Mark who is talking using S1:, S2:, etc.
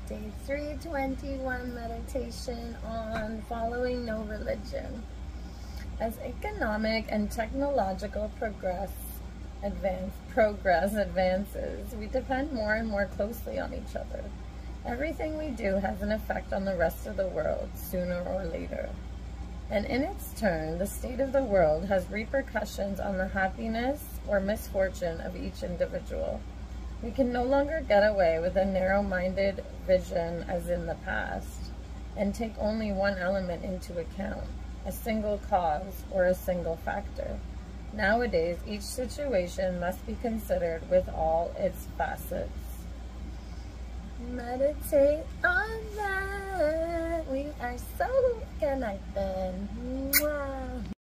S1: Day 321 meditation on following no religion. As economic and technological progress advances, we depend more and more closely on each other. Everything we do has an effect on the rest of the world, sooner or later. And in its turn, the state of the world has repercussions on the happiness or misfortune of each individual. We can no longer get away with a narrow-minded vision as in the past, and take only one element into account, a single cause or a single factor. Nowadays, each situation must be considered with all its facets. Meditate on that. We are so connected. Mwah.